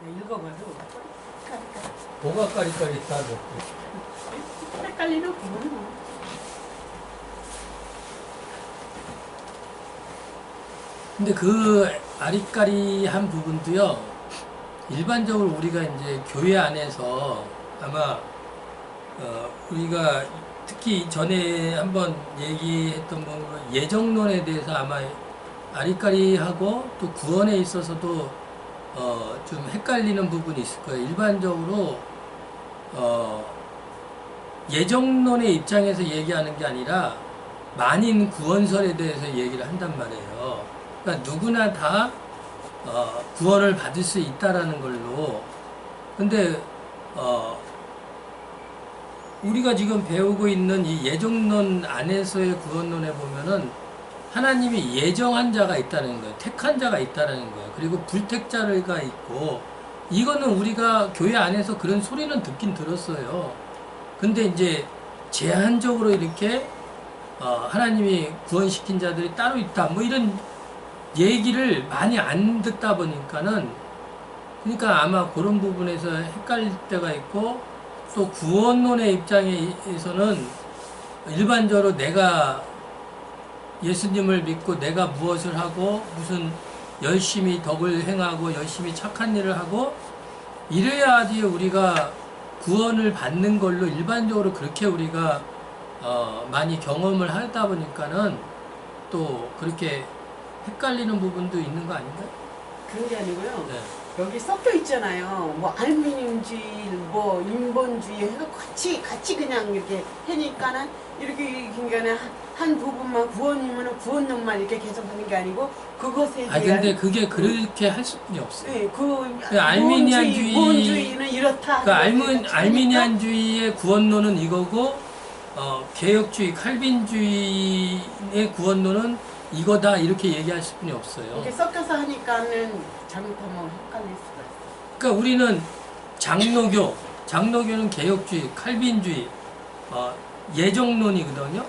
읽어봐도 뭐가 까리까리 따로. 헷갈리는 부분은 근데 그 아리까리한 부분도요, 일반적으로 우리가 이제 교회 안에서 아마, 우리가 특히 전에 한번 얘기했던 뭐 예정론에 대해서 아마 아리까리하고 또 구원에 있어서도 좀 헷갈리는 부분이 있을 거예요. 일반적으로 예정론의 입장에서 얘기하는 게 아니라 만인 구원설에 대해서 얘기를 한단 말이에요. 그러니까 누구나 다 구원을 받을 수 있다라는 걸로. 근데 우리가 지금 배우고 있는 이 예정론 안에서의 구원론에 보면은 하나님이 예정한 자가 있다는 거예요. 택한 자가 있다는 거예요. 그리고 불택자가 있고, 이거는 우리가 교회 안에서 그런 소리는 듣긴 들었어요. 근데 이제 제한적으로 이렇게 하나님이 구원시킨 자들이 따로 있다, 뭐 이런 얘기를 많이 안 듣다 보니까는, 그러니까 아마 그런 부분에서 헷갈릴 때가 있고, 또 구원론의 입장에서는 일반적으로 내가 예수님을 믿고 내가 무엇을 하고 무슨 열심히 덕을 행하고 열심히 착한 일을 하고 이래야지 우리가 구원을 받는 걸로 일반적으로 그렇게 우리가 많이 경험을 하다 보니까는 또 그렇게 헷갈리는 부분도 있는 거 아닌가요? 그런 게 아니고요. 네. 여기 섞여 있잖아요. 뭐 알미늄주의, 뭐 인본주의 해서 같이 그냥 이렇게 하니까는 이렇게 그러니까 한 부분만 구원이면은 구원론만 이렇게 계속 하는 게 아니고 그것에 대한. 근데 그게 그렇게 할 수뿐이 없어요. 네, 그 알미니안주의, 모원주의는 이렇다. 알미니안주의의 구원론은 이거고, 개혁주의, 칼빈주의의 구원론은 이거다, 이렇게 얘기할 수뿐이 없어요. 이렇게 섞여서 하니까는 잘못하면 헷갈릴 수가 있어요. 그러니까 우리는 장로교는 개혁주의, 칼빈주의, 예정론이거든요.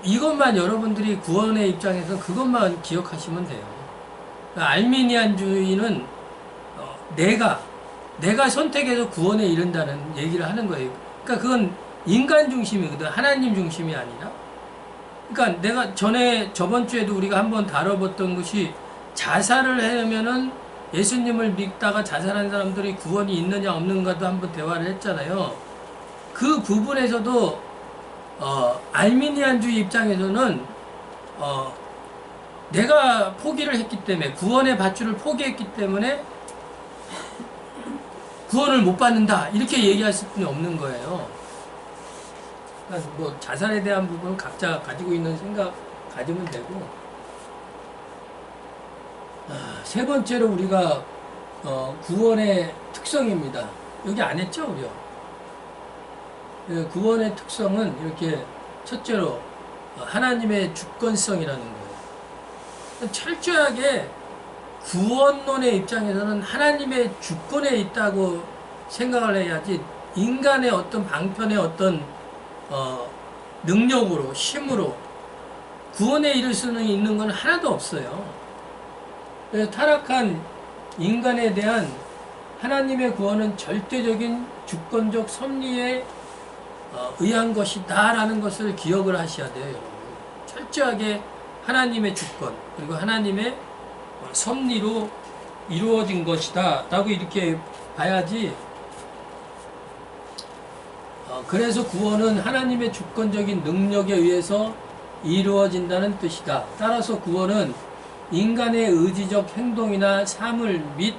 이것만 여러분들이 구원의 입장에서 그것만 기억하시면 돼요. 그러니까 알미니안주의는 내가 선택해서 구원에 이른다는 얘기를 하는 거예요. 그러니까 그건 인간 중심이거든, 하나님 중심이 아니라. 그러니까 내가 저번 주에도 우리가 한번 다뤄봤던 것이, 자살을 하면은 예수님을 믿다가 자살한 사람들이 구원이 있느냐 없는가도 한번 대화를 했잖아요. 그 부분에서도 알미니안주의 입장에서는 내가 포기를 했기 때문에, 구원의 밧줄을 포기했기 때문에 구원을 못 받는다, 이렇게 얘기할 수뿐이 없는 거예요. 그러니까 뭐 자살에 대한 부분은 각자 가지고 있는 생각 가지면 되고, 세 번째로 우리가 구원의 특성입니다. 여기 안 했죠, 우리요? 구원의 특성은 이렇게 첫째로 하나님의 주권성이라는 거예요. 철저하게 구원론의 입장에서는 하나님의 주권에 있다고 생각을 해야지, 인간의 어떤 방편의 어떤 능력으로, 힘으로 구원에 이를 수는 있는 건 하나도 없어요. 그래서 타락한 인간에 대한 하나님의 구원은 절대적인 주권적 섭리에 의한 것이다라는 것을 기억을 하셔야 돼요, 여러분. 철저하게 하나님의 주권, 그리고 하나님의 섭리로 이루어진 것이다 라고 이렇게 봐야지. 그래서 구원은 하나님의 주권적인 능력에 의해서 이루어진다는 뜻이다. 따라서 구원은 인간의 의지적 행동이나 사물 및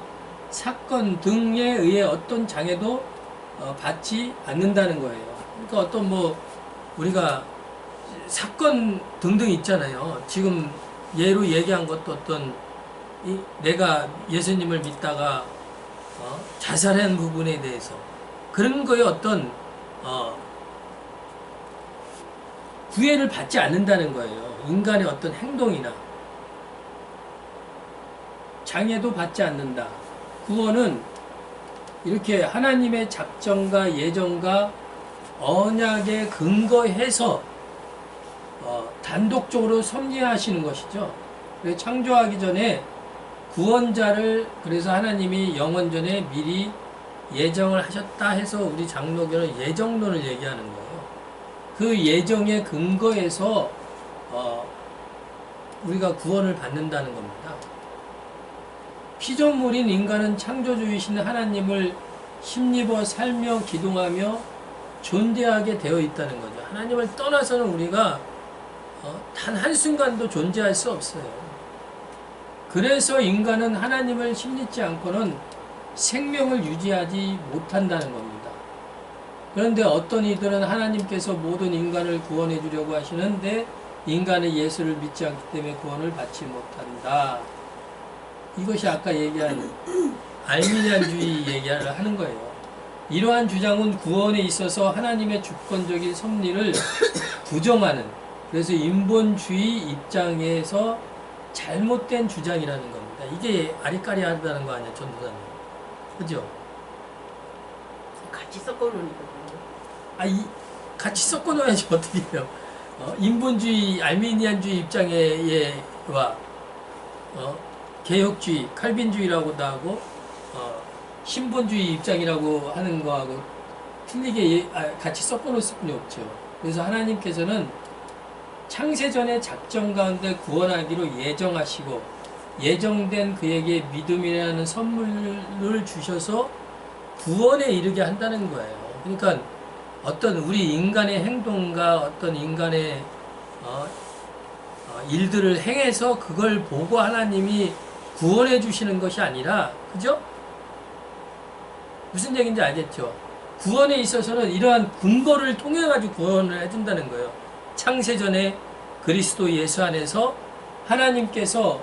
사건 등에 의해 어떤 장애도 받지 않는다는 거예요. 그러니까 어떤 뭐 우리가 사건 등등 있잖아요. 지금 예로 얘기한 것도 어떤 내가 예수님을 믿다가 자살한 부분에 대해서 그런 거에 어떤 구애를 받지 않는다는 거예요. 인간의 어떤 행동이나 장애도 받지 않는다. 구원은 이렇게 하나님의 작정과 예정과 언약에 근거해서 단독적으로 섭리하시는 것이죠. 창조하기 전에 구원자를 그래서 하나님이 영원전에 미리 예정을 하셨다 해서 우리 장로교는 예정론을 얘기하는 거예요. 그 예정의 근거에서 우리가 구원을 받는다는 겁니다. 피조물인 인간은 창조주이신 하나님을 힘입어 살며 기동하며 존재하게 되어 있다는 거죠. 하나님을 떠나서는 우리가 단 한순간도 존재할 수 없어요. 그래서 인간은 하나님을 힘입지 않고는 생명을 유지하지 못한다는 겁니다. 그런데 어떤 이들은 하나님께서 모든 인간을 구원해 주려고 하시는데 인간의 예수를 믿지 않기 때문에 구원을 받지 못한다. 이것이 아까 얘기한 알미니안주의 얘기를 하는 거예요. 이러한 주장은 구원에 있어서 하나님의 주권적인 섭리를 부정하는, 그래서 인본주의 입장에서 잘못된 주장이라는 겁니다. 이게 아리까리하다는 거 아니야, 전도사님. 그죠? 같이 섞어놓으니까. 같이 섞어놓아야지 어떻게 해요. 인본주의, 알미니안주의 입장에와 개혁주의, 칼빈주의라고도 하고 신본주의 입장이라고 하는 거하고 틀리게 같이 섞어놓을 수뿐이 없죠. 그래서 하나님께서는 창세전의 작정 가운데 구원하기로 예정하시고 예정된 그에게 믿음이라는 선물을 주셔서 구원에 이르게 한다는 거예요. 그러니까 어떤 우리 인간의 행동과 어떤 인간의 일들을 행해서 그걸 보고 하나님이 구원해 주시는 것이 아니라, 그죠? 무슨 얘기인지 알겠죠? 구원에 있어서는 이러한 근거를 통해 가지고 구원을 해준다는 거예요. 창세전에 그리스도 예수 안에서 하나님께서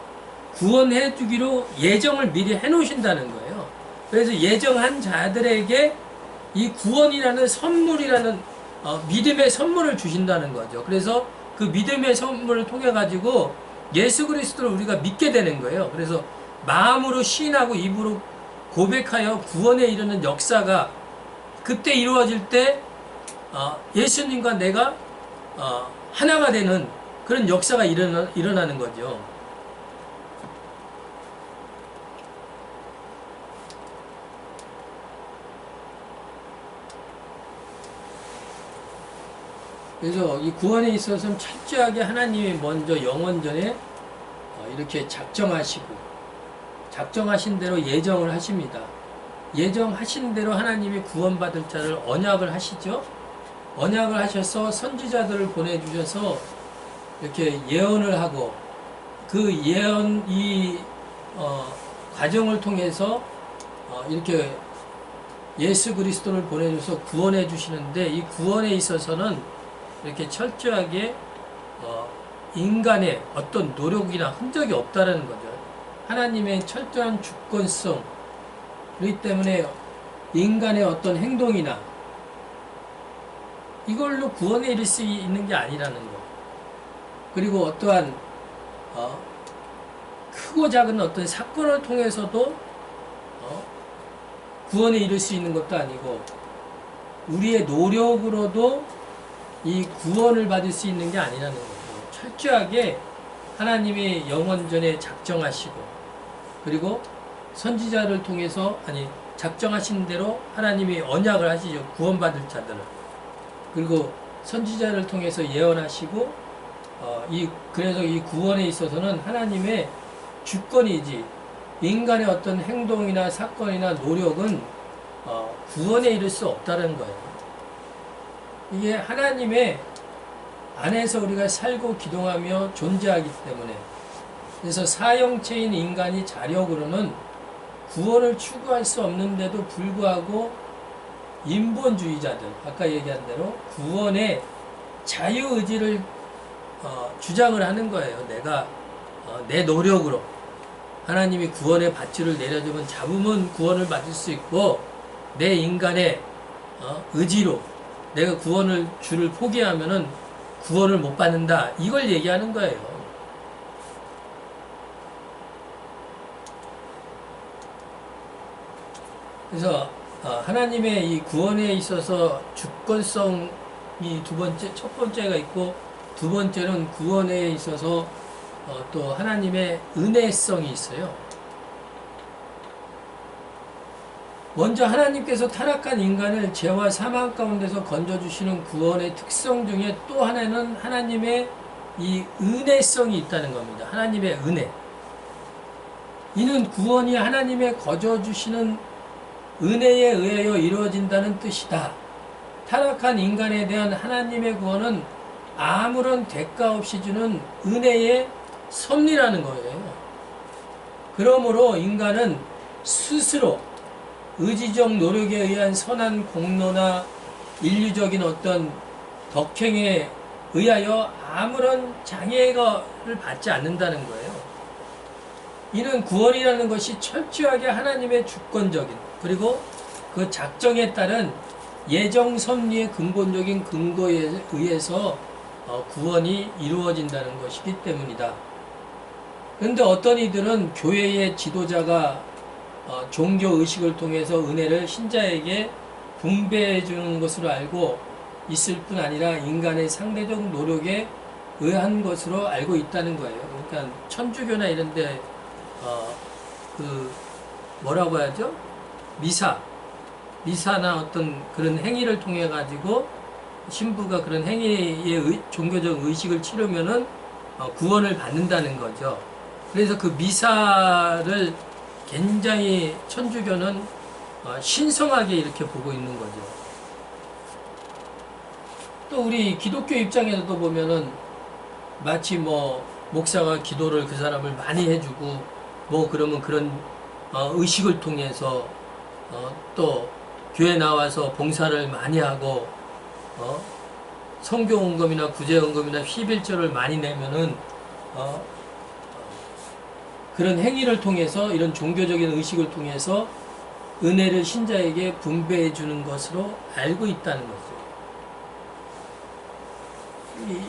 구원해 주기로 예정을 미리 해 놓으신다는 거예요. 그래서 예정한 자들에게 이 구원이라는 선물이라는 믿음의 선물을 주신다는 거죠. 그래서 그 믿음의 선물을 통해 가지고 예수 그리스도를 우리가 믿게 되는 거예요. 그래서 마음으로 시인하고 입으로 고백하여 구원에 이르는 역사가 그때 이루어질 때 예수님과 내가 하나가 되는 그런 역사가 일어나는 거죠. 그래서 이 구원에 있어서는 철저하게 하나님이 먼저 영원전에 이렇게 작정하신 대로 예정을 하십니다. 예정하신 대로 하나님이 구원받을 자를 언약을 하시죠. 언약을 하셔서 선지자들을 보내주셔서 이렇게 예언을 하고 그 예언 과정을 통해서 이렇게 예수 그리스도를 보내줘서 구원해 주시는데, 이 구원에 있어서는 이렇게 철저하게 인간의 어떤 노력이나 흔적이 없다라는 거죠. 하나님의 철저한 주권성, 그렇기 때문에 인간의 어떤 행동이나 이걸로 구원에 이를 수 있는 게 아니라는 거. 그리고 어떠한 크고 작은 어떤 사건을 통해서도 구원에 이를 수 있는 것도 아니고, 우리의 노력으로도 이 구원을 받을 수 있는 게 아니라는 거죠. 철저하게 하나님이 영원전에 작정하시고, 그리고 선지자를 통해서 작정하신 대로 하나님이 언약을 하시죠. 구원받을 자들을. 그리고 선지자를 통해서 예언하시고, 그래서 이 구원에 있어서는 하나님의 주권이지, 인간의 어떤 행동이나 사건이나 노력은 구원에 이를 수 없다는 거예요. 이게 하나님의 안에서 우리가 살고 기동하며 존재하기 때문에, 그래서 사형체인 인간이 자력으로는 구원을 추구할 수 없는데도 불구하고 인본주의자들, 아까 얘기한 대로 구원의 자유의지를 주장을 하는 거예요. 내가 내 노력으로 하나님이 구원의 밧줄을 내려주면 잡으면 구원을 받을 수 있고, 내 인간의 의지로 내가 구원을 줄을 포기하면은 구원을 못 받는다, 이걸 얘기하는 거예요. 그래서 하나님의 이 구원에 있어서 주권성이 첫 번째가 있고, 두 번째는 구원에 있어서 또 하나님의 은혜성이 있어요. 먼저 하나님께서 타락한 인간을 죄와 사망 가운데서 건져주시는 구원의 특성 중에 또 하나는 하나님의 이 은혜성이 있다는 겁니다. 하나님의 은혜. 이는 구원이 하나님의 거저주시는 은혜에 의하여 이루어진다는 뜻이다. 타락한 인간에 대한 하나님의 구원은 아무런 대가 없이 주는 은혜의 섭리라는 거예요. 그러므로 인간은 스스로 의지적 노력에 의한 선한 공로나 인류적인 어떤 덕행에 의하여 아무런 장애를 받지 않는다는 거예요. 이는 구원이라는 것이 철저하게 하나님의 주권적인 그리고 그 작정에 따른 예정 섭리의 근본적인 근거에 의해서 구원이 이루어진다는 것이기 때문이다. 그런데 어떤 이들은 교회의 지도자가 종교 의식을 통해서 은혜를 신자에게 분배해 주는 것으로 알고 있을 뿐 아니라 인간의 상대적 노력에 의한 것으로 알고 있다는 거예요. 그러니까 천주교나 이런데 뭐라고 하죠? 미사나 어떤 그런 행위를 통해 가지고 신부가 그런 행위의 종교적 의식을 치르면은 구원을 받는다는 거죠. 그래서 그 미사를 굉장히 천주교는 신성하게 이렇게 보고 있는 거죠. 또 우리 기독교 입장에서도 보면은 마치 목사가 기도를 그 사람을 많이 해주고 그러면 그런 의식을 통해서 또 교회 나와서 봉사를 많이 하고 성교원금이나 구제원금이나 휘빌절을 많이 내면은 그런 행위를 통해서 이런 종교적인 의식을 통해서 은혜를 신자에게 분배해 주는 것으로 알고 있다는 거죠.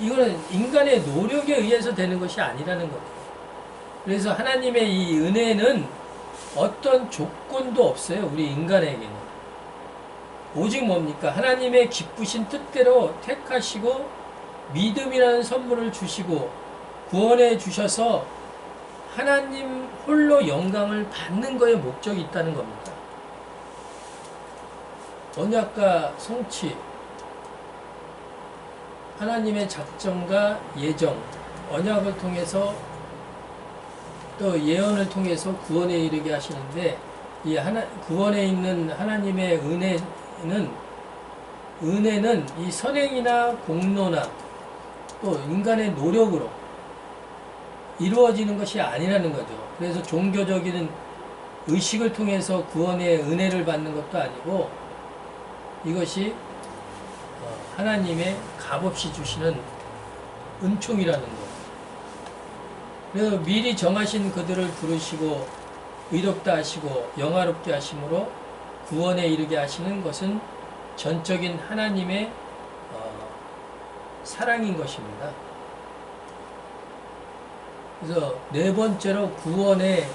이거는 인간의 노력에 의해서 되는 것이 아니라는 거죠. 그래서 하나님의 이 은혜는 어떤 조건도 없어요. 우리 인간에게는. 오직 뭡니까? 하나님의 기쁘신 뜻대로 택하시고 믿음이라는 선물을 주시고 구원해 주셔서 하나님 홀로 영광을 받는 거에 목적이 있다는 겁니다. 언약과 성취, 하나님의 작정과 예정, 언약을 통해서 또 예언을 통해서 구원에 이르게 하시는데 이 구원에 있는 하나님의 은혜는 이 선행이나 공로나 또 인간의 노력으로 이루어지는 것이 아니라는 거죠. 그래서 종교적인 의식을 통해서 구원의 은혜를 받는 것도 아니고 이것이 하나님의 값없이 주시는 은총이라는 것. 그래서 미리 정하신 그들을 부르시고 의롭다 하시고 영화롭게 하심으로 구원에 이르게 하시는 것은 전적인 하나님의 사랑인 것입니다. 그래서 네 번째로 구원의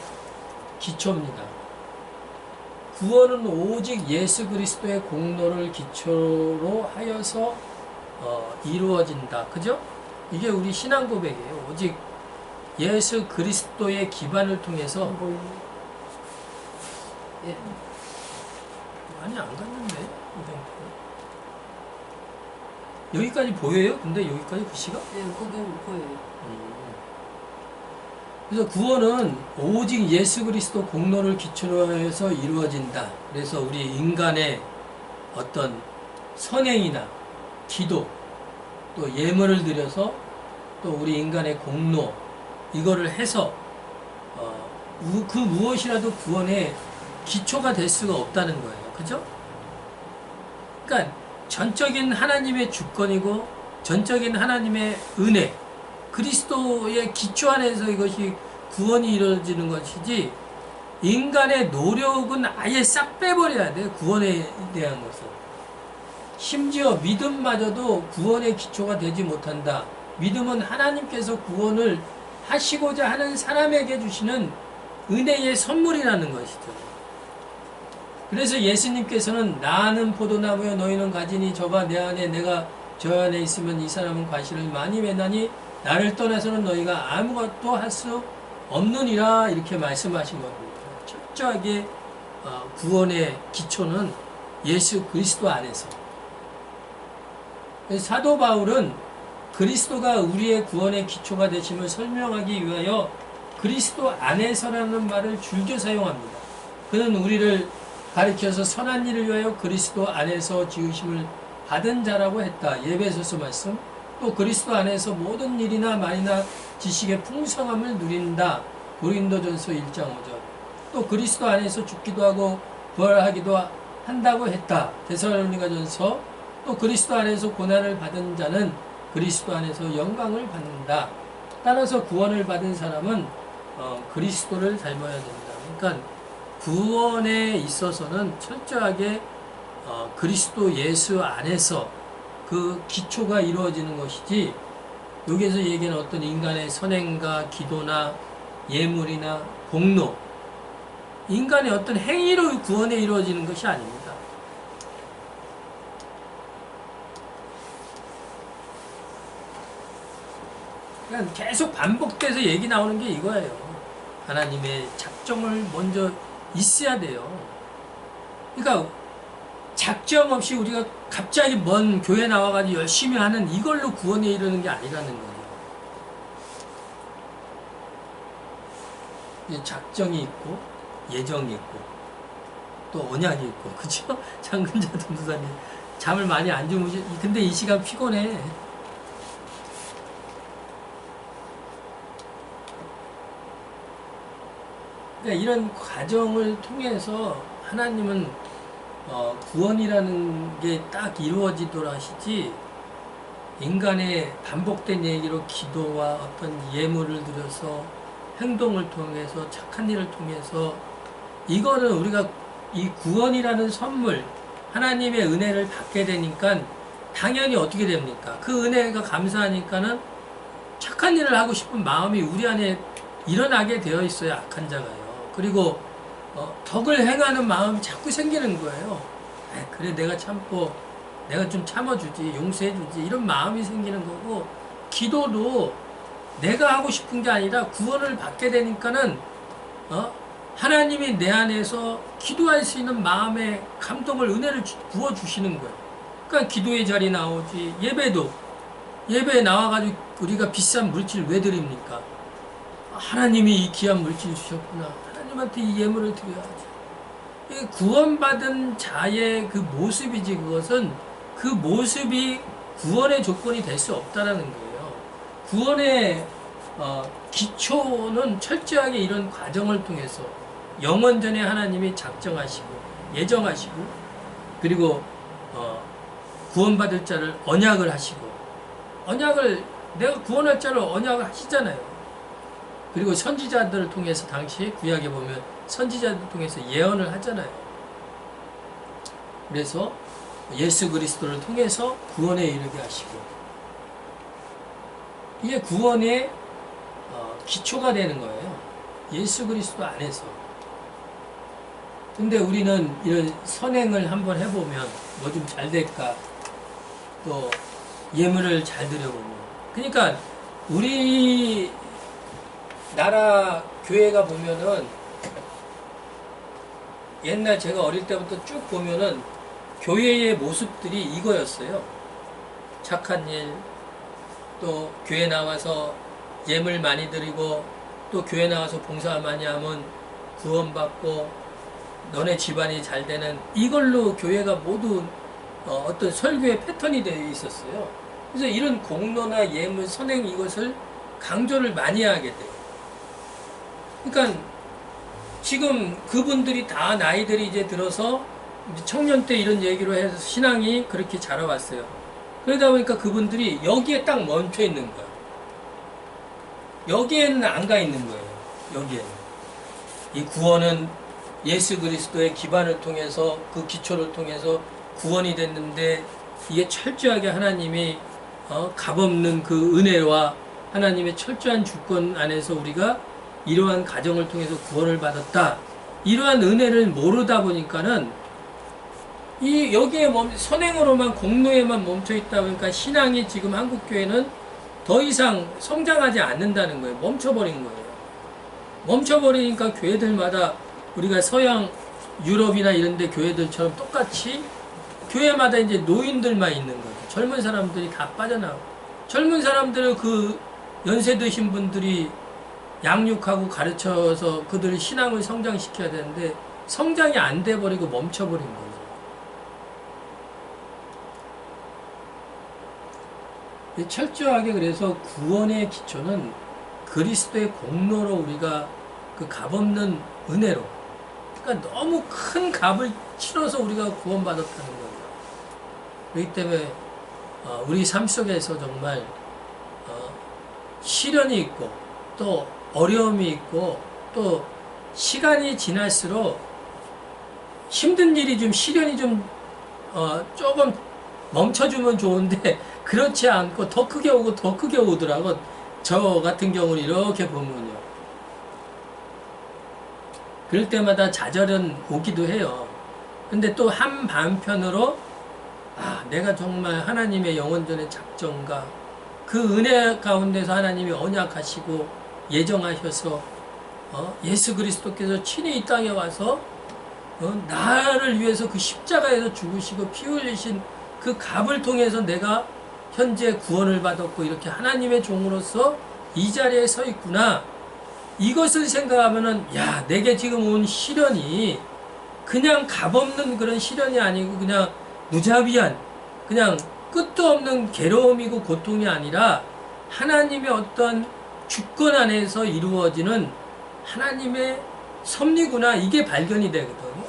기초입니다. 구원은 오직 예수 그리스도의 공로를 기초로 하여서 이루어진다. 그죠? 이게 우리 신앙 고백이에요. 오직 예수 그리스도의 기반을 통해서 예. 많이 안 갔는데 여기까지 보여요? 근데 여기까지 글씨가? 네, 거기 보여요. 그래서 구원은 오직 예수 그리스도 공로를 기초로 해서 이루어진다. 그래서 우리 인간의 어떤 선행이나 기도 또 예물을 드려서 또 우리 인간의 공로 이거를 해서 그 무엇이라도 구원의 기초가 될 수가 없다는 거예요. 그죠? 그러니까 전적인 하나님의 주권이고 전적인 하나님의 은혜 그리스도의 기초 안에서 이것이 구원이 이루어지는 것이지 인간의 노력은 아예 싹 빼버려야 돼. 구원에 대한 것은. 심지어 믿음마저도 구원의 기초가 되지 못한다. 믿음은 하나님께서 구원을 하시고자 하는 사람에게 주시는 은혜의 선물이라는 것이죠. 그래서 예수님께서는 나는 포도나무여 너희는 가지니 저가 내 안에 내가 저 안에 있으면 이 사람은 과실을 많이 맺나니 나를 떠나서는 너희가 아무것도 할 수 없느니라 이렇게 말씀하신 겁니다. 철저하게 구원의 기초는 예수 그리스도 안에서. 사도 바울은 그리스도가 우리의 구원의 기초가 되심을 설명하기 위하여 그리스도 안에서라는 말을 줄겨 사용합니다. 그는 우리를 가리켜서 선한 일을 위하여 그리스도 안에서 지으심을 받은 자라고 했다. 에베소서 말씀. 또 그리스도 안에서 모든 일이나 말이나 지식의 풍성함을 누린다. 고린도전서 1장 5절. 또 그리스도 안에서 죽기도 하고 부활하기도 한다고 했다. 데살로니가전서. 또 그리스도 안에서 고난을 받은 자는 그리스도 안에서 영광을 받는다. 따라서 구원을 받은 사람은 그리스도를 닮아야 된다. 그러니까 구원에 있어서는 철저하게 그리스도 예수 안에서 그 기초가 이루어지는 것이지, 여기에서 얘기하는 어떤 인간의 선행과 기도나 예물이나 공로, 인간의 어떤 행위로 구원에 이루어지는 것이 아닙니다. 그러니까 계속 반복돼서 얘기 나오는 게 이거예요. 하나님의 작정을 먼저 있어야 돼요. 그러니까 작정 없이 우리가 갑자기 먼 교회 나와가지고 열심히 하는 이걸로 구원에 이르는 게 아니라는 거죠. 작정이 있고 예정이 있고 또 언약이 있고, 그죠? 장근자 전도사님 잠을 많이 안 주무시. 근데 이 시간 피곤해. 그러니까 이런 과정을 통해서 하나님은 구원이라는 게 딱 이루어지도록 하시지, 인간의 반복된 얘기로 기도와 어떤 예물을 드려서 행동을 통해서 착한 일을 통해서, 이거는 우리가 이 구원이라는 선물, 하나님의 은혜를 받게 되니까 당연히 어떻게 됩니까? 그 은혜가 감사하니까는 착한 일을 하고 싶은 마음이 우리 안에 일어나게 되어 있어요. 악한 자가요. 그리고 덕을 행하는 마음이 자꾸 생기는 거예요. 그래, 내가 참고 내가 좀 참아주지, 용서해주지, 이런 마음이 생기는 거고, 기도도 내가 하고 싶은 게 아니라 구원을 받게 되니까는 하나님이 내 안에서 기도할 수 있는 마음의 감동을, 은혜를 부어주시는 거예요. 그러니까 기도의 자리 나오지. 예배에 나와가지고 우리가 비싼 물질 왜 드립니까? 하나님이 이 귀한 물질 주셨구나, 하나님한테 이 예물을 드려야지. 구원받은 자의 그 모습이지, 그것은 그 모습이 구원의 조건이 될 수 없다라는 거예요. 구원의 기초는 철저하게 이런 과정을 통해서 영원전에 하나님이 작정하시고 예정하시고, 그리고 구원받을 자를 언약을 하시고, 언약을 내가 구원할 자를 언약을 하시잖아요. 그리고 선지자들을 통해서, 당시 구약에 보면 선지자들을 통해서 예언을 하잖아요. 그래서 예수 그리스도를 통해서 구원에 이르게 하시고, 이게 구원의 기초가 되는 거예요. 예수 그리스도 안에서. 근데 우리는 이런 선행을 한번 해보면 뭐 좀 잘 될까, 또 예물을 잘 드려보면, 그러니까 우리 나라 교회가 보면은, 옛날 제가 어릴 때부터 쭉 보면은 교회의 모습들이 이거였어요. 착한 일, 또 교회 나와서 예물 많이 드리고, 또 교회 나와서 봉사 많이 하면 구원받고 너네 집안이 잘 되는, 이걸로 교회가 모두 어떤 설교의 패턴이 되어 있었어요. 그래서 이런 공로나 예물, 선행, 이것을 강조를 많이 하게 돼요. 그러니까 지금 그분들이 다 나이들이 이제 들어서 청년 때 이런 얘기로 해서 신앙이 그렇게 자라왔어요. 그러다 보니까 그분들이 여기에 딱 멈춰 있는 거예요. 여기에는 안 가 있는 거예요. 여기에는. 이 구원은 예수 그리스도의 기반을 통해서, 그 기초를 통해서 구원이 됐는데, 이게 철저하게 하나님이 값없는 그 은혜와 하나님의 철저한 주권 안에서 우리가 이러한 가정을 통해서 구원을 받았다, 이러한 은혜를 모르다 보니까는 여기에 선행으로만, 공로에만 멈춰 있다 보니까 신앙이 지금 한국 교회는 더 이상 성장하지 않는다는 거예요. 멈춰버린 거예요. 멈춰버리니까 교회들마다, 우리가 서양 유럽이나 이런 데 교회들처럼 똑같이 교회마다 이제 노인들만 있는 거죠. 젊은 사람들이 다 빠져나가고, 젊은 사람들을 그 연세 드신 분들이 양육하고 가르쳐서 그들의 신앙을 성장시켜야 되는데 성장이 안 돼버리고 멈춰버린 거죠. 철저하게 그래서 구원의 기초는 그리스도의 공로로 우리가 그 값없는 은혜로, 그러니까 너무 큰 값을 치러서 우리가 구원받았다는 거예요. 그렇기 때문에 우리 삶 속에서 정말 시련이 있고 또 어려움이 있고 또 시간이 지날수록 힘든 일이 좀, 시련이 좀 조금 멈춰주면 좋은데 그렇지 않고 더 크게 오고 더 크게 오더라고. 저 같은 경우는 이렇게 보면요, 그럴 때마다 좌절은 오기도 해요. 근데 또 한반편으로 내가 정말 하나님의 영원전의 작정과 그 은혜 가운데서 하나님이 언약하시고 예정하셔서 예수 그리스도께서 친히 이 땅에 와서 나를 위해서 그 십자가에서 죽으시고 피 흘리신 그 값을 통해서 내가 현재 구원을 받았고 이렇게 하나님의 종으로서 이 자리에 서 있구나. 이것을 생각하면은, 야, 내게 지금 온 시련이 그냥 값없는 그런 시련이 아니고 그냥 무자비한, 그냥 끝도 없는 괴로움이고 고통이 아니라 하나님의 어떤 주권 안에서 이루어지는 하나님의 섭리구나, 이게 발견이 되거든요.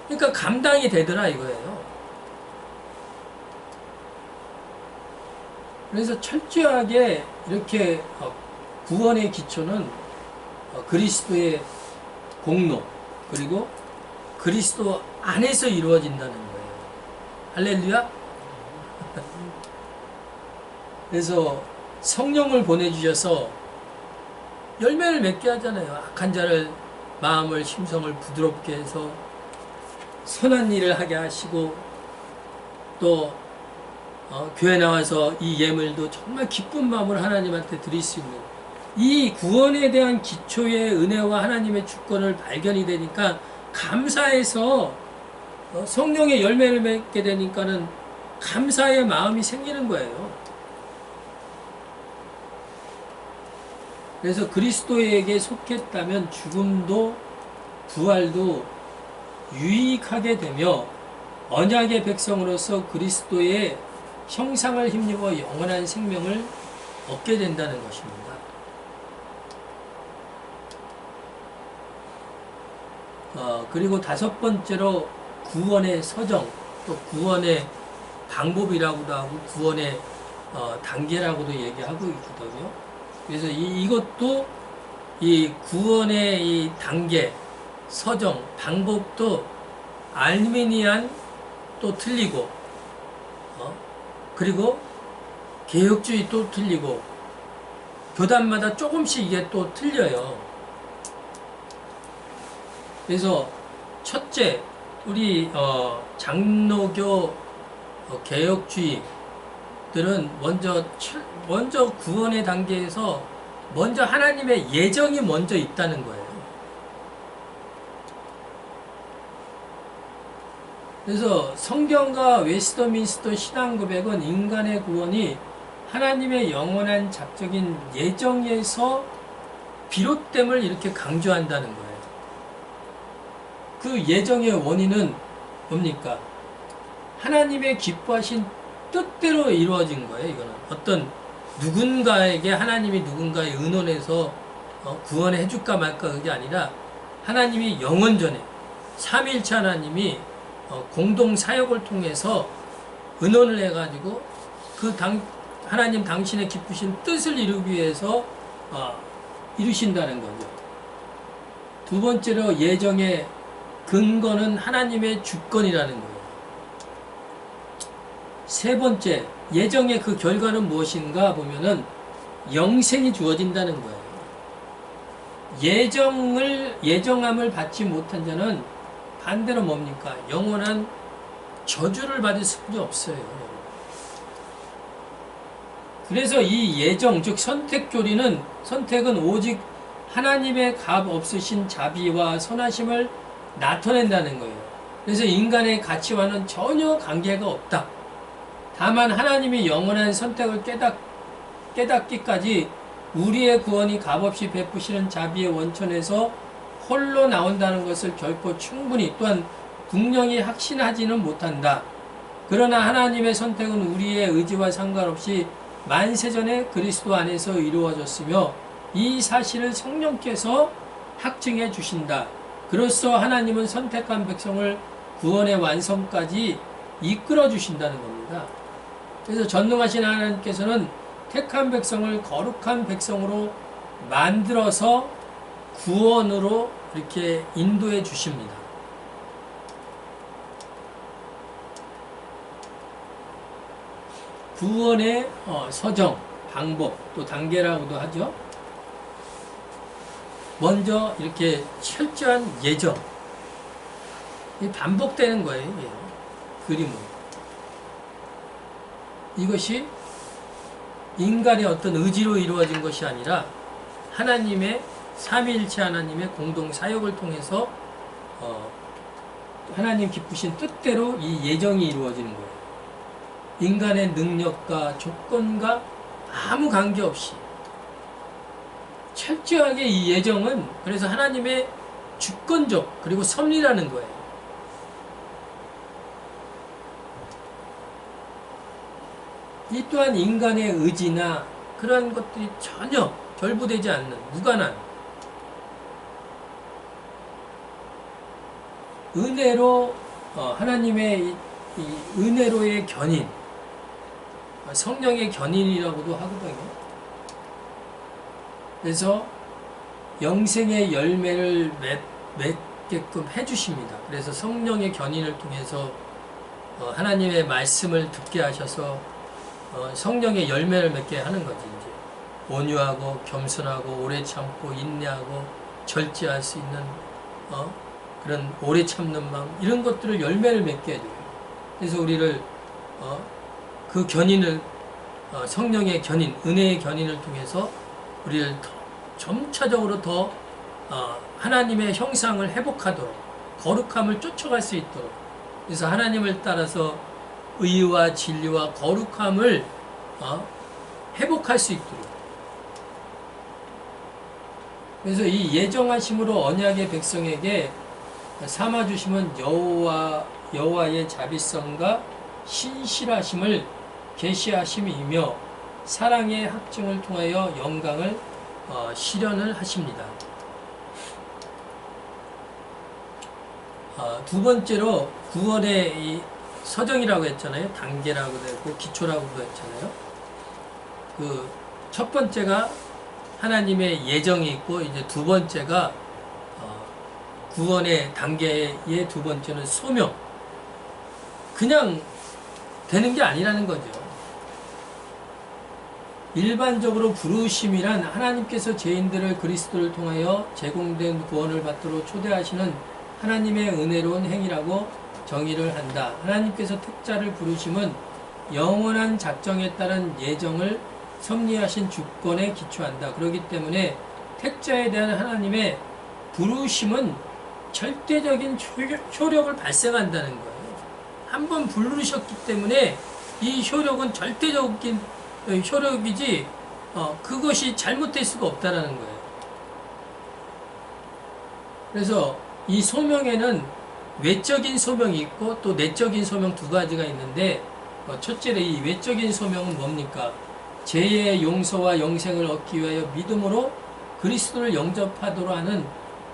그러니까 감당이 되더라 이거예요. 그래서 철저하게 이렇게 구원의 기초는 그리스도의 공로, 그리고 그리스도 안에서 이루어진다는 거예요. 할렐루야. 그래서 성령을 보내주셔서 열매를 맺게 하잖아요. 악한 자를 마음을, 심성을 부드럽게 해서 선한 일을 하게 하시고, 또 교회 나와서 이 예물도 정말 기쁜 마음으로 하나님한테 드릴 수 있는, 이 구원에 대한 기초의 은혜와 하나님의 주권을 발견이 되니까 감사해서 성령의 열매를 맺게 되니까는 감사의 마음이 생기는 거예요. 그래서 그리스도에게 속했다면 죽음도 부활도 유익하게 되며 언약의 백성으로서 그리스도의 형상을 힘입어 영원한 생명을 얻게 된다는 것입니다. 그리고 다섯 번째로 구원의 서정, 또 구원의 방법이라고도 하고 구원의 단계라고도 얘기하고 있거든요. 그래서 이것도 이 구원의 이 단계, 서정, 방법도 알미니안 또 틀리고, 그리고 개혁주의 또 틀리고, 교단마다 조금씩 이게 또 틀려요. 그래서 첫째, 우리 장로교 개혁주의들은 먼저 구원의 단계에서 먼저 하나님의 예정이 먼저 있다는 거예요. 그래서 성경과 웨스트민스터 신앙고백은 인간의 구원이 하나님의 영원한 작적인 예정에서 비롯됨을 이렇게 강조한다는 거예요. 그 예정의 원인은 뭡니까? 하나님의 기뻐하신 뜻대로 이루어진 거예요. 이거는 어떤 누군가에게 하나님이 누군가의 의논해서 구원해 줄까 말까 그게 아니라 하나님이 영원전에 삼위일체 하나님이 공동 사역을 통해서 의논을 해가지고 하나님 당신의 기쁘신 뜻을 이루기 위해서 이루신다는 거죠. 두 번째로 예정의 근거는 하나님의 주권이라는 거예요. 세 번째, 예정의 그 결과는 무엇인가 보면은 영생이 주어진다는 거예요. 예정함을 받지 못한 자는 반대로 뭡니까? 영원한 저주를 받을 수밖에 없어요. 그래서 이 예정, 즉 선택은 오직 하나님의 값 없으신 자비와 선하심을 나타낸다는 거예요. 그래서 인간의 가치와는 전혀 관계가 없다. 다만 하나님이 영원한 선택을 깨닫기까지 우리의 구원이 값없이 베푸시는 자비의 원천에서 홀로 나온다는 것을 결코 충분히 또한 분명히 확신하지는 못한다. 그러나 하나님의 선택은 우리의 의지와 상관없이 만세전에 그리스도 안에서 이루어졌으며 이 사실을 성령께서 확증해 주신다. 그로써 하나님은 선택한 백성을 구원의 완성까지 이끌어 주신다는 겁니다. 그래서 전능하신 하나님께서는 택한 백성을 거룩한 백성으로 만들어서 구원으로 이렇게 인도해 주십니다. 구원의 서정, 방법, 또 단계라고도 하죠. 먼저 이렇게 철저한 예정. 반복되는 거예요. 이게. 그림은. 이것이 인간의 어떤 의지로 이루어진 것이 아니라 하나님의 삼위일체 하나님의 공동 사역을 통해서 하나님 기쁘신 뜻대로 이 예정이 이루어지는 거예요. 인간의 능력과 조건과 아무 관계없이 철저하게 이 예정은 그래서 하나님의 주권적 그리고 섭리라는 거예요. 이 또한 인간의 의지나 그러한 것들이 전혀 결부되지 않는 무관한 은혜로 하나님의 이 은혜로의 견인 성령의 견인이라고도 하거든요. 그래서 영생의 열매를 맺게끔 해주십니다. 그래서 성령의 견인을 통해서 하나님의 말씀을 듣게 하셔서 성령의 열매를 맺게 하는 거지. 이제 온유하고 겸손하고 오래 참고 인내하고 절제할 수 있는 그런 오래 참는 마음 이런 것들을 열매를 맺게 해줘요. 그래서 우리를 그 견인을 성령의 견인, 은혜의 견인을 통해서 우리를 점차적으로 더 하나님의 형상을 회복하도록 거룩함을 쫓아갈 수 있도록 그래서 하나님을 따라서 의와 진리와 거룩함을 회복할 수 있도록 그래서 이 예정하심으로 언약의 백성에게 삼아주심은 여호와의 자비성과 신실하심을 계시하심이며 사랑의 확증을 통하여 영광을 실현을 하십니다. 두 번째로 구원의 이 서정이라고 했잖아요. 단계라고도 했고 기초라고도 했잖아요. 그 첫 번째가 하나님의 예정이 있고 이제 두 번째가 구원의 단계의 두 번째는 소명. 그냥 되는 게 아니라는 거죠. 일반적으로 부르심이란 하나님께서 죄인들을 그리스도를 통하여 제공된 구원을 받도록 초대하시는 하나님의 은혜로운 행위라고 정의를 한다. 하나님께서 택자를 부르심은 영원한 작정에 따른 예정을 섭리하신 주권에 기초한다. 그렇기 때문에 택자에 대한 하나님의 부르심은 절대적인 효력을 발생한다는 거예요. 한번 부르셨기 때문에 이 효력은 절대적인 효력이지 그것이 잘못될 수가 없다라는 거예요. 그래서 이 소명에는 외적인 소명이 있고 또 내적인 소명 두 가지가 있는데 첫째로 이 외적인 소명은 뭡니까? 죄의 용서와 영생을 얻기 위하여 믿음으로 그리스도를 영접하도록 하는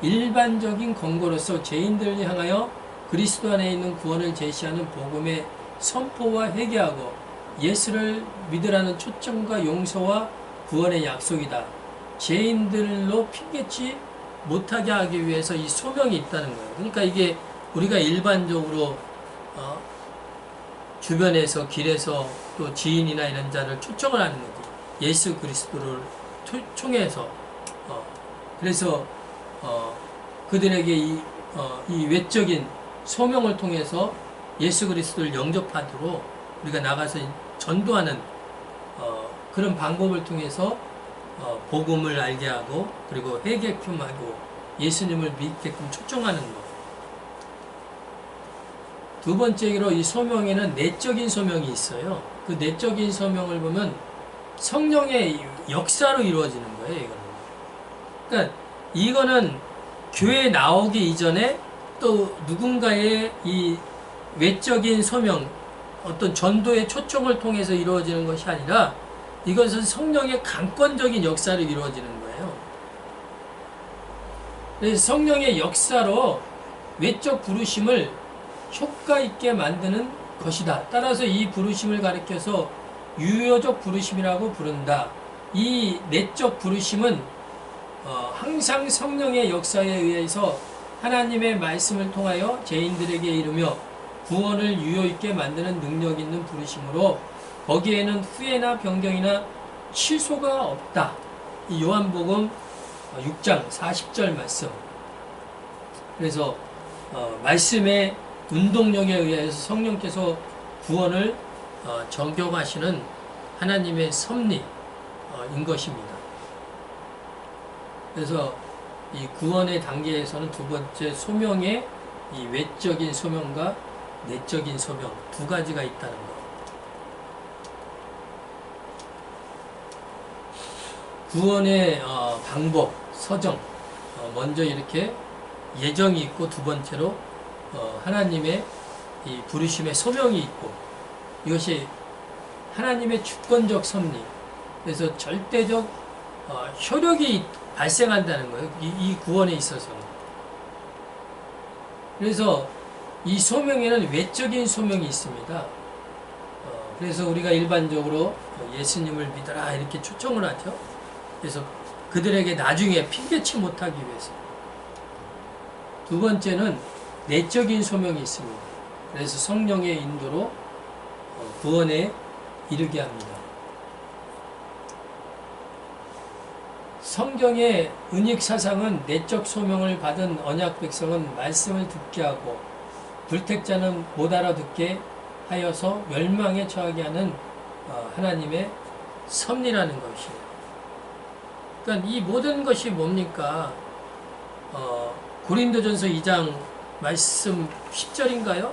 일반적인 권고로서 죄인들을 향하여 그리스도 안에 있는 구원을 제시하는 복음의 선포와 회개하고 예수를 믿으라는 초청과 용서와 구원의 약속이다. 죄인들로 핑계치 못하게 하기 위해서 이 소명이 있다는 거예요. 그러니까 이게 우리가 일반적으로 주변에서 길에서 또 지인이나 이런 자를 초청을 하는 거지. 예수 그리스도를 총해서 그래서 그들에게 이 외적인 소명을 통해서 예수 그리스도를 영접하도록 우리가 나가서 전도하는 그런 방법을 통해서 복음을 알게 하고 그리고 회개케끔 하고 예수님을 믿게끔 초청하는 것. 두 번째로 이 소명에는 내적인 소명이 있어요. 그 내적인 소명을 보면 성령의 역사로 이루어지는 거예요. 이거는. 그러니까 이거는 교회 나오기 이전에 또 누군가의 이 외적인 소명, 어떤 전도의 초청을 통해서 이루어지는 것이 아니라 이것은 성령의 강권적인 역사로 이루어지는 거예요. 그래서 성령의 역사로 외적 부르심을 효과 있게 만드는 것이다. 따라서 이 부르심을 가리켜서 유효적 부르심이라고 부른다. 이 내적 부르심은 항상 성령의 역사에 의해서 하나님의 말씀을 통하여 죄인들에게 이르며 구원을 유효 있게 만드는 능력 있는 부르심으로 거기에는 후회나 변경이나 취소가 없다. 이 요한복음 6장 40절 말씀. 그래서 말씀의 운동력에 의해서 성령께서 구원을 적용하시는 하나님의 섭리인 것입니다. 그래서 이 구원의 단계에서는 두 번째 소명의 이 외적인 소명과 내적인 소명 두 가지가 있다는 것. 구원의 방법, 서정. 먼저 이렇게 예정이 있고 두 번째로 하나님의 이 부르심의 소명이 있고 이것이 하나님의 주권적 섭리. 그래서 절대적 효력이 발생한다는 거예요. 이 구원에 있어서는. 그래서 이 소명에는 외적인 소명이 있습니다. 그래서 우리가 일반적으로 예수님을 믿어라 이렇게 초청을 하죠. 그래서 그들에게 나중에 핑계치 못하기 위해서. 두 번째는 내적인 소명이 있습니다. 그래서 성령의 인도로 구원에 이르게 합니다. 성경의 은익 사상은 내적 소명을 받은 언약 백성은 말씀을 듣게 하고 불택자는 못 알아듣게 하여서 멸망에 처하게 하는 하나님의 섭리라는 것이에요. 그러니까 이 모든 것이 뭡니까? 고린도전서 2장 말씀 10절인가요?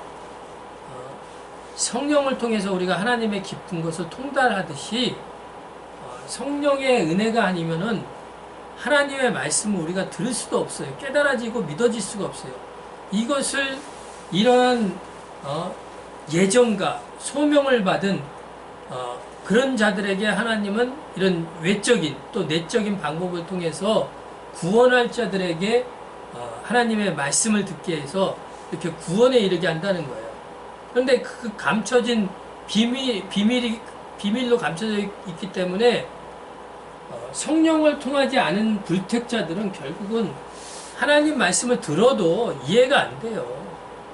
성령을 통해서 우리가 하나님의 깊은 것을 통달하듯이 성령의 은혜가 아니면은 하나님의 말씀을 우리가 들을 수도 없어요. 깨달아지고 믿어질 수가 없어요. 이것을 이러한 예정과 소명을 받은 그런 자들에게 하나님은 이런 외적인 또 내적인 방법을 통해서 구원할 자들에게 하나님의 말씀을 듣게 해서 이렇게 구원에 이르게 한다는 거예요. 그런데 그 감춰진 비밀로 감춰져 있기 때문에 성령을 통하지 않은 불택자들은 결국은 하나님 말씀을 들어도 이해가 안 돼요.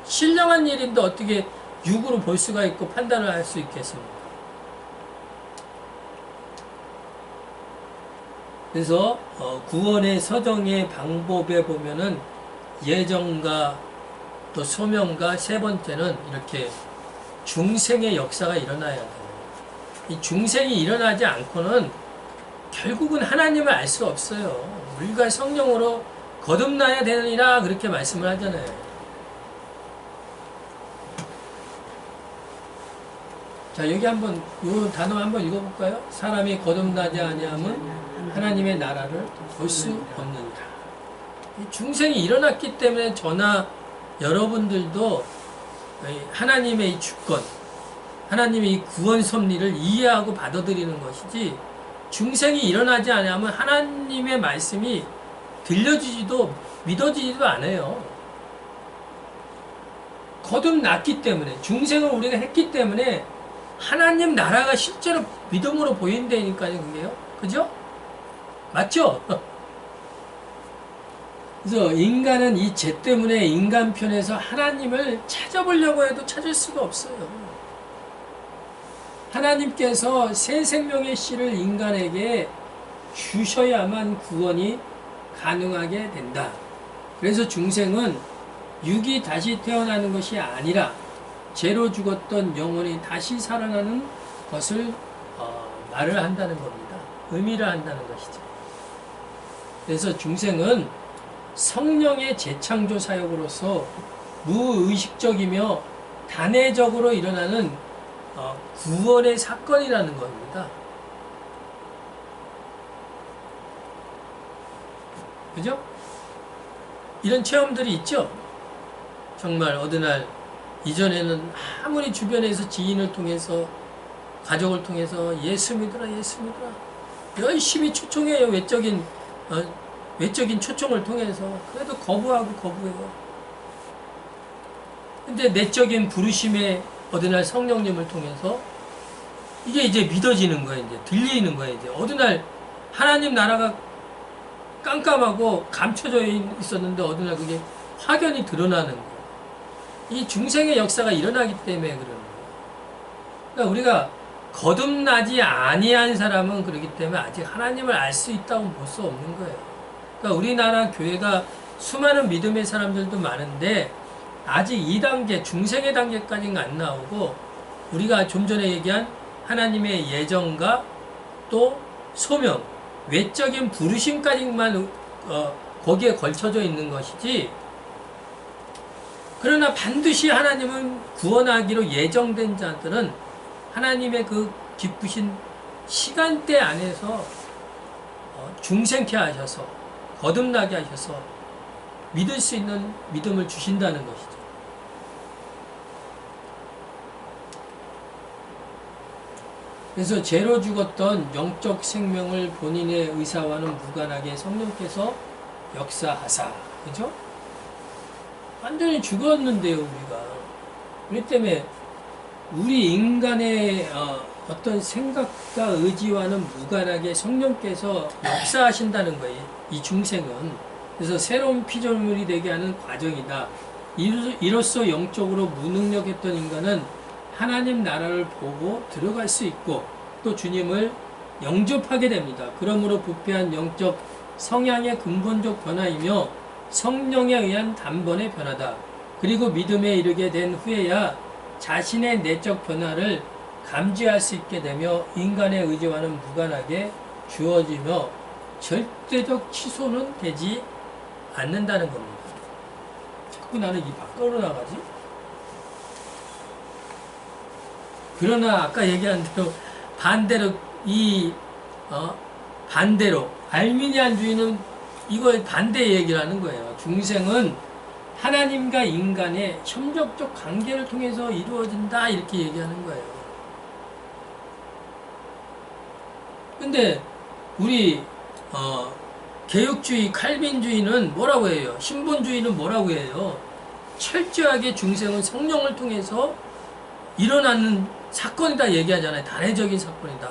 신령한 일인데 어떻게 육으로 볼 수가 있고 판단을 할 수 있겠습니까? 그래서 구원의 서정의 방법에 보면은 예정과 또 소명과 세 번째는 이렇게 중생의 역사가 일어나야 돼요. 이 중생이 일어나지 않고는 결국은 하나님을 알 수 없어요. 물과 성령으로 거듭나야 되느니라 그렇게 말씀을 하잖아요. 자, 여기 한번 이 단어 한번 읽어볼까요? 사람이 거듭나지 아니하면 하나님의 나라를 볼 수 없느니라. 이 중생이 일어났기 때문에 저나 여러분들도 하나님의 이 주권, 하나님의 이 구원 섭리를 이해하고 받아들이는 것이지, 중생이 일어나지 않으면 하나님의 말씀이 들려지지도 믿어지지도 않아요. 거듭났기 때문에, 중생을 우리가 했기 때문에 하나님 나라가 실제로 믿음으로 보인다니까요. 그게요. 그죠? 맞죠? 그래서 인간은 이 죄 때문에 인간 편에서 하나님을 찾아보려고 해도 찾을 수가 없어요. 하나님께서 새 생명의 씨를 인간에게 주셔야만 구원이 가능하게 된다. 그래서 중생은 육이 다시 태어나는 것이 아니라 죄로 죽었던 영혼이 다시 살아나는 것을 말을 한다는 겁니다. 의미를 한다는 것이죠. 그래서 중생은 성령의 재창조 사역으로서 무의식적이며 단회적으로 일어나는 구원의 사건이라는 겁니다. 그죠? 이런 체험들이 있죠? 정말 어느 날 이전에는 아무리 주변에서 지인을 통해서 가족을 통해서 예수 믿으라 예수 믿으라 열심히 초청해요. 외적인 초청을 통해서. 그래도 거부해요. 근데 내적인 부르심의 어느 날 성령님을 통해서 이게 이제 믿어지는 거예요. 이제 들리는 거예요. 이제 어느 날 하나님 나라가 깜깜하고 감춰져 있었는데 어느 날 그게 확연히 드러나는 거예요. 이 중생의 역사가 일어나기 때문에 그러는 거예요. 그러니까 우리가 거듭나지 아니한 사람은 그렇기 때문에 아직 하나님을 알 수 있다고 볼 수 없는 거예요. 그러니까 우리나라 교회가 수많은 믿음의 사람들도 많은데 아직 2단계, 중생의 단계까지는 안 나오고 우리가 좀 전에 얘기한 하나님의 예정과 또 소명, 외적인 부르심까지만 거기에 걸쳐져 있는 것이지, 그러나 반드시 하나님은 구원하기로 예정된 자들은 하나님의 그 기쁘신 시간대 안에서 중생케 하셔서 거듭나게 하셔서 믿을 수 있는 믿음을 주신다는 것이죠. 그래서 죄로 죽었던 영적 생명을 본인의 의사와는 무관하게 성령께서 역사하사, 그죠? 완전히 죽었는데요, 우리가. 그렇기 때문에 우리 인간의 어떤 생각과 의지와는 무관하게 성령께서 역사하신다는 거예요, 이 중생은. 그래서 새로운 피조물이 되게 하는 과정이다. 이로써 영적으로 무능력했던 인간은 하나님 나라를 보고 들어갈 수 있고 또 주님을 영접하게 됩니다. 그러므로 부패한 영적 성향의 근본적 변화이며 성령에 의한 단번의 변화다. 그리고 믿음에 이르게 된 후에야 자신의 내적 변화를 감지할 수 있게 되며 인간의 의지와는 무관하게 주어지며 절대적 취소는 되지 않는다는 겁니다. 자꾸 나는 이 밖으로 나가지? 그러나 아까 얘기한 대로 반대로 알미니안주의는 이걸 반대 얘기를 하는 거예요. 중생은 하나님과 인간의 협력적 관계를 통해서 이루어진다 이렇게 얘기하는 거예요. 근데 우리 개혁주의, 칼빈주의는 뭐라고 해요? 신본주의는 뭐라고 해요? 철저하게 중생은 성령을 통해서 일어나는 사건이다 얘기하잖아요. 단회적인 사건이다.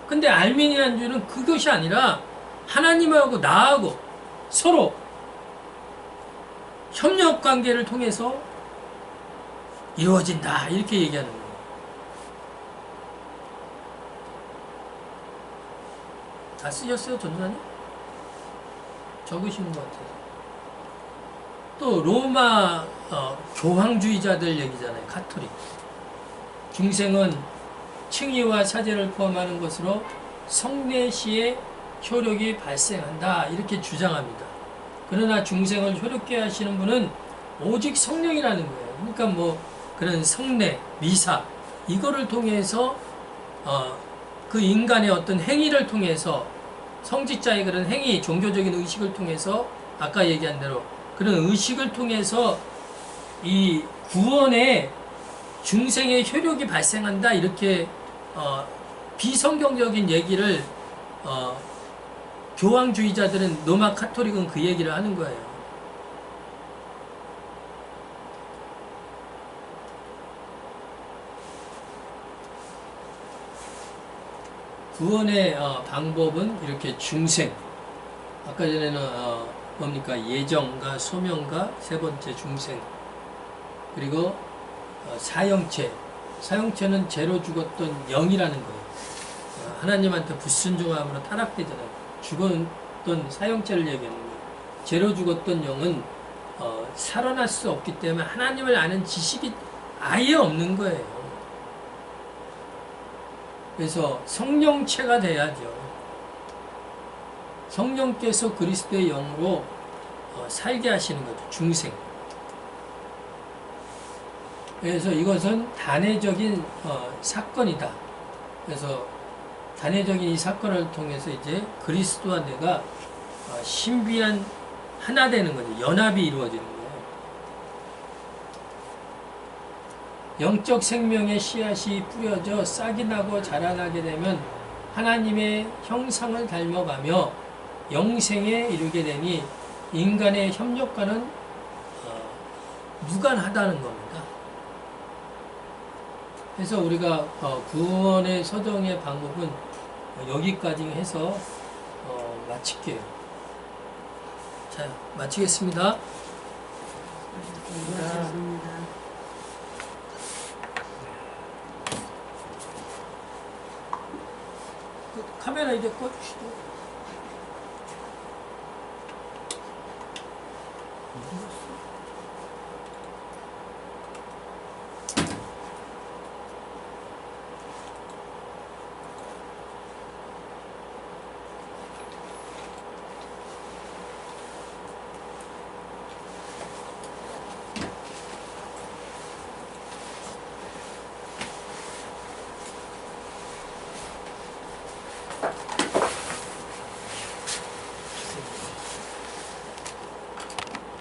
근데 알미니안주의는 그것이 아니라 하나님하고 나하고 서로 협력 관계를 통해서 이루어진다 이렇게 얘기하는 거예요. 다 쓰셨어요, 전도사님? 적으신 것 같아요. 또 로마 교황주의자들 얘기잖아요. 가톨릭. 중생은 칭의와 사제를 포함하는 것으로 성례시의 효력이 발생한다 이렇게 주장합니다. 그러나 중생을 효력케 하시는 분은 오직 성령이라는 거예요. 그러니까 뭐 그런 성례, 미사 이거를 통해서 그 인간의 어떤 행위를 통해서 성직자의 그런 행위, 종교적인 의식을 통해서 아까 얘기한 대로 그런 의식을 통해서 이 구원의 중생의 효력이 발생한다 이렇게 비성경적인 얘기를 교황주의자들은 로마 카톨릭은 그 얘기를 하는 거예요. 구원의 방법은 이렇게 중생, 아까 전에는 뭡니까? 예정과 소명과 세 번째 중생, 그리고 사형체. 사형체는 죄로 죽었던 영이라는 거예요. 하나님한테 불순종함으로 타락되잖아요. 죽었던 사형체를 얘기하는 거예요. 죄로 죽었던 영은 살아날 수 없기 때문에 하나님을 아는 지식이 아예 없는 거예요. 그래서 성령체가 돼야죠. 성령께서 그리스도의 영으로 살게 하시는 거죠. 중생. 그래서 이것은 단회적인 사건이다. 그래서 단회적인 이 사건을 통해서 이제 그리스도와 내가 신비한 하나 되는 거죠. 연합이 이루어지는 거예요. 영적 생명의 씨앗이 뿌려져 싹이 나고 자라나게 되면 하나님의 형상을 닮아가며 영생에 이르게 되니 인간의 협력과는 무관하다는 겁니다. 그래서 우리가 구원의 서정의 방법은 여기까지 해서 마칠게요. 자, 마치겠습니다. 고맙습니다. 카메라 이제 꺼주시죠.